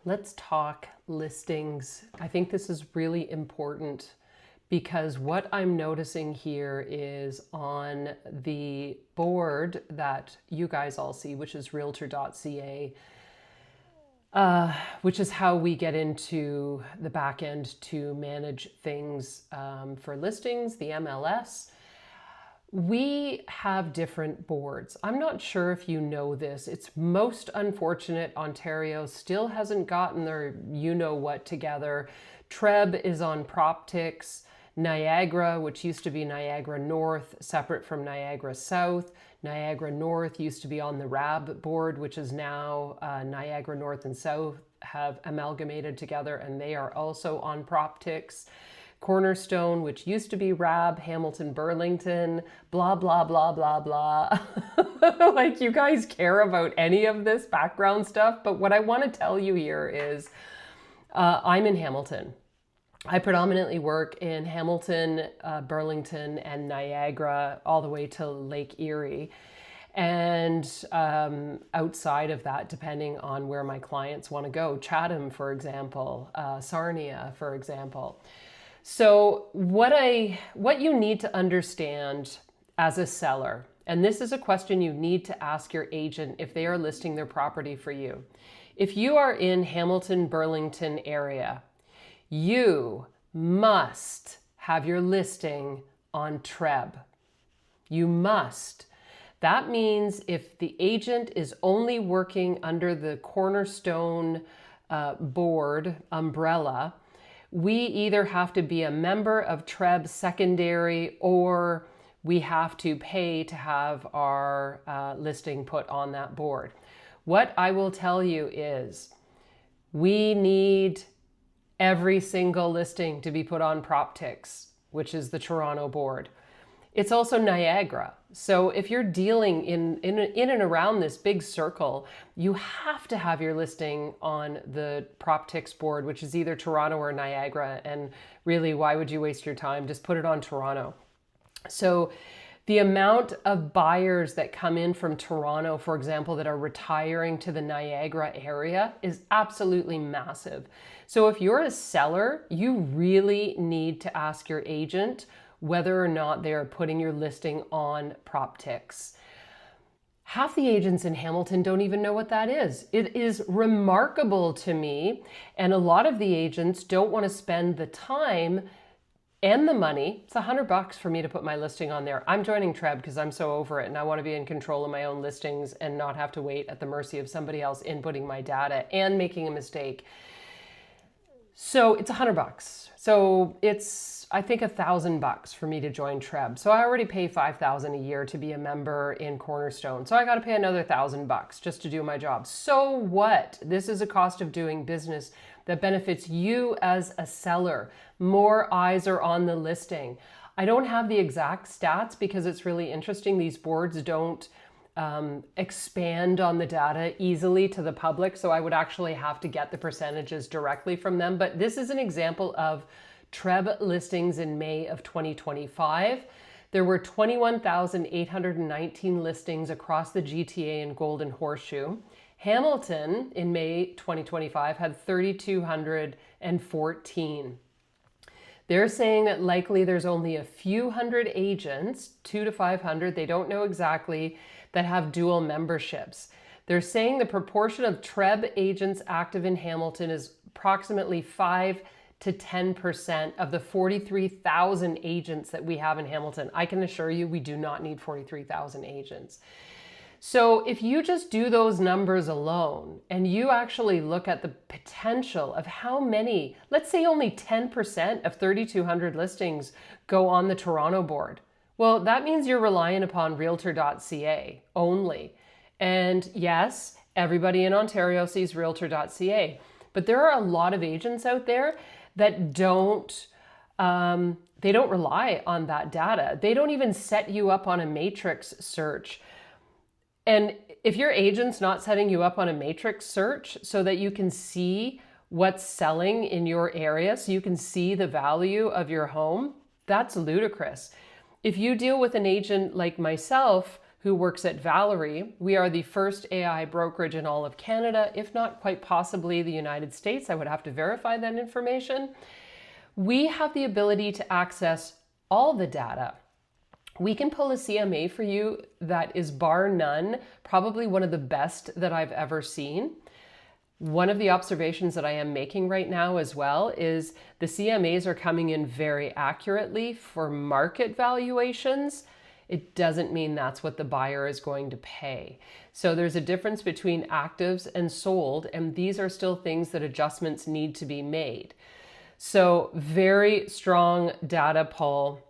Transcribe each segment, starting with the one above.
Let's talk listings. I think this is really important because what I'm noticing here is on the board that you guys all see, which is realtor.ca, which is how we get into the back end to manage things for listings, the MLS. We have different boards. I'm not sure if you know this. It's most unfortunate Ontario still hasn't gotten their you-know-what together. TREB is on PropTix. Niagara, which used to be Niagara North, separate from Niagara South. Niagara North used to be on the RAB board, which is now Niagara North and South have amalgamated together, and they are also on PropTix. Cornerstone, which used to be RAB, Hamilton, Burlington, blah, blah, blah, blah, blah. Like, you guys care about any of this background stuff, but what I want to tell you here is I'm in Hamilton. I predominantly work in Hamilton, Burlington, and Niagara, all the way to Lake Erie. And outside of that, depending on where my clients want to go, Chatham, for example, Sarnia, for example. So what you need to understand as a seller, and this is a question you need to ask your agent if they are listing their property for you. If you are in Hamilton, Burlington area, you must have your listing on TREB. You must. That means if the agent is only working under the Cornerstone board umbrella, we either have to be a member of TREB secondary or we have to pay to have our listing put on that board. What I will tell you is we need every single listing to be put on PropTix, which is the Toronto board. It's also Niagara. So if you're dealing in and around this big circle, you have to have your listing on the PropTix board, which is either Toronto or Niagara. And really, why would you waste your time? Just put it on Toronto. So the amount of buyers that come in from Toronto, for example, that are retiring to the Niagara area is absolutely massive. So if you're a seller, you really need to ask your agent whether or not they are putting your listing on PropTix. Half the agents in Hamilton don't even know what that is. It is remarkable to me, and a lot of the agents don't want to spend the time and the money. It's $100 for me to put my listing on there. I'm joining TREB because I'm so over it and I want to be in control of my own listings and not have to wait at the mercy of somebody else inputting my data and making a mistake. So it's $100. So it's, I think, $1,000 for me to join TREB. So I already pay $5,000 a year to be a member in Cornerstone. So I got to pay another $1,000 just to do my job. So what? This is a cost of doing business that benefits you as a seller. More eyes are on the listing. I don't have the exact stats because it's really interesting. These boards don't expand on the data easily to the public. So I would actually have to get the percentages directly from them. But this is an example of TREB listings in May of 2025. There were 21,819 listings across the GTA and Golden Horseshoe. Hamilton in May 2025 had 3,214. They're saying that likely there's only a few hundred agents, 200 to 500, they don't know exactly, that have dual memberships. They're saying the proportion of TREB agents active in Hamilton is approximately 5 to 10% of the 43,000 agents that we have in Hamilton. I can assure you we do not need 43,000 agents. So if you just do those numbers alone and you actually look at the potential of how many, let's say only 10% of 3,200 listings go on the Toronto board. Well, that means you're relying upon realtor.ca only. And yes, everybody in Ontario sees realtor.ca, but there are a lot of agents out there that don't rely on that data. They don't even set you up on a matrix search. And if your agent's not setting you up on a matrix search so that you can see what's selling in your area, so you can see the value of your home, that's ludicrous. If you deal with an agent like myself who works at Valerie. We are the first AI brokerage in all of Canada, if not quite possibly the United States. I would have to verify that information. We have the ability to access all the data. We can pull a CMA for you that is bar none, probably one of the best that I've ever seen. One of the observations that I am making right now as well is the CMAs are coming in very accurately for market valuations. It doesn't mean that's what the buyer is going to pay. So there's a difference between actives and sold, and these are still things that adjustments need to be made. So very strong data pull.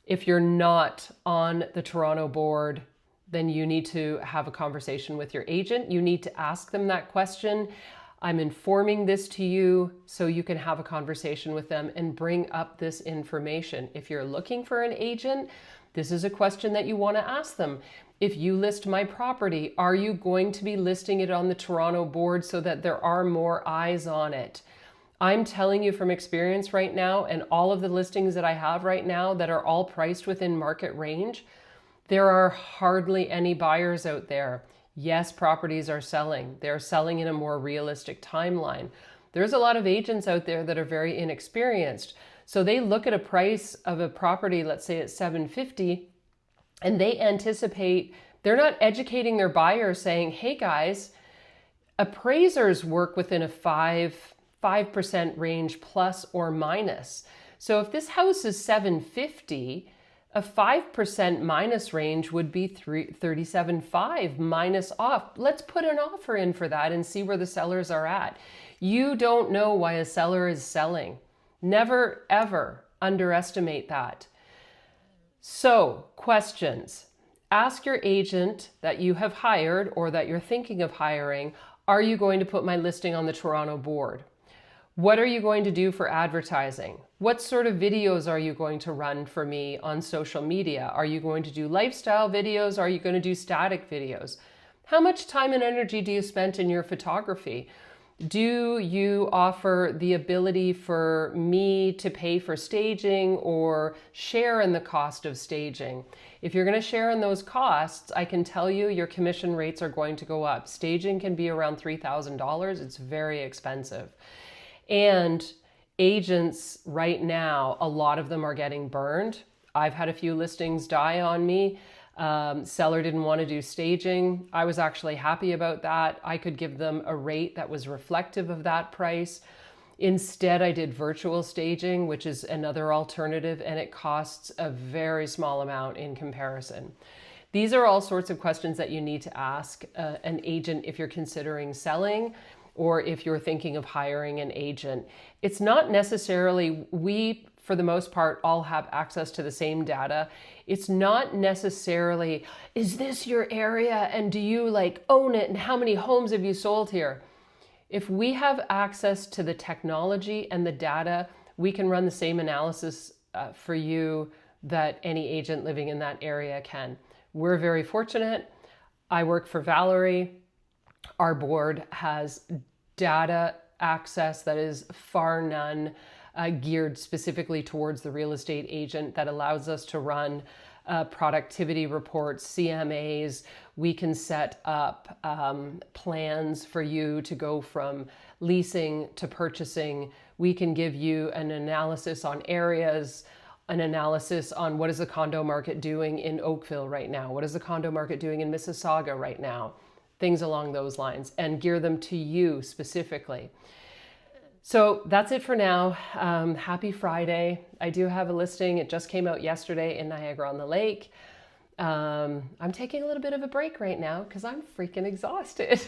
If you're not on the Toronto board, then you need to have a conversation with your agent. You need to ask them that question. I'm informing this to you so you can have a conversation with them and bring up this information. If you're looking for an agent, this is a question that you want to ask them. If you list my property, are you going to be listing it on the Toronto board so that there are more eyes on it? I'm telling you from experience right now, and all of the listings that I have right now that are all priced within market range, there are hardly any buyers out there. Yes, properties are selling. They're selling in a more realistic timeline. There's a lot of agents out there that are very inexperienced. So they look at a price of a property, let's say it's $750, and they anticipate, they're not educating their buyers saying, hey guys, appraisers work within a 5% range plus or minus. So if this house is $750, a 5% minus range would be $37.5 minus off. Let's put an offer in for that and see where the sellers are at. You don't know why a seller is selling. Never, ever underestimate that. So, questions. Ask your agent that you have hired or that you're thinking of hiring, are you going to put my listing on the Toronto board? What are you going to do for advertising? What sort of videos are you going to run for me on social media? Are you going to do lifestyle videos? Are you going to do static videos? How much time and energy do you spend in your photography? Do you offer the ability for me to pay for staging or share in the cost of staging? If you're going to share in those costs, I can tell you your commission rates are going to go up. Staging can be around $3,000. It's very expensive. And agents right now, a lot of them are getting burned. I've had a few listings die on me. Seller didn't want to do staging. I was actually happy about that. I could give them a rate that was reflective of that price. Instead, I did virtual staging, which is another alternative, and it costs a very small amount in comparison. These are all sorts of questions that you need to ask an agent if you're considering selling, or if you're thinking of hiring an agent. It's not necessarily, we, for the most part, all have access to the same data. It's not necessarily, is this your area and do you like own it and how many homes have you sold here? If we have access to the technology and the data, we can run the same analysis for you that any agent living in that area can. We're very fortunate. I work for Valerie. Our board has data access that is far none, geared specifically towards the real estate agent, that allows us to run productivity reports, CMAs. We can set up plans for you to go from leasing to purchasing. We can give you an analysis on areas, an analysis on what is the condo market doing in Oakville right now? What is the condo market doing in Mississauga right now? Things along those lines, and gear them to you specifically. So that's it for now. Happy Friday. I do have a listing. It just came out yesterday in Niagara-on-the-Lake. I'm taking a little bit of a break right now because I'm freaking exhausted.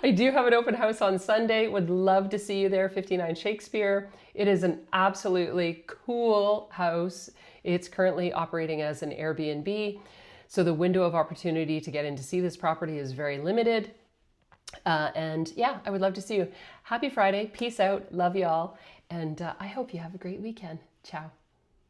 I do have an open house on Sunday. Would love to see you there, 59 Shakespeare. It is an absolutely cool house. It's currently operating as an Airbnb. So the window of opportunity to get in to see this property is very limited. And yeah, I would love to see you. Happy Friday. Peace out. Love y'all. And I hope you have a great weekend. Ciao.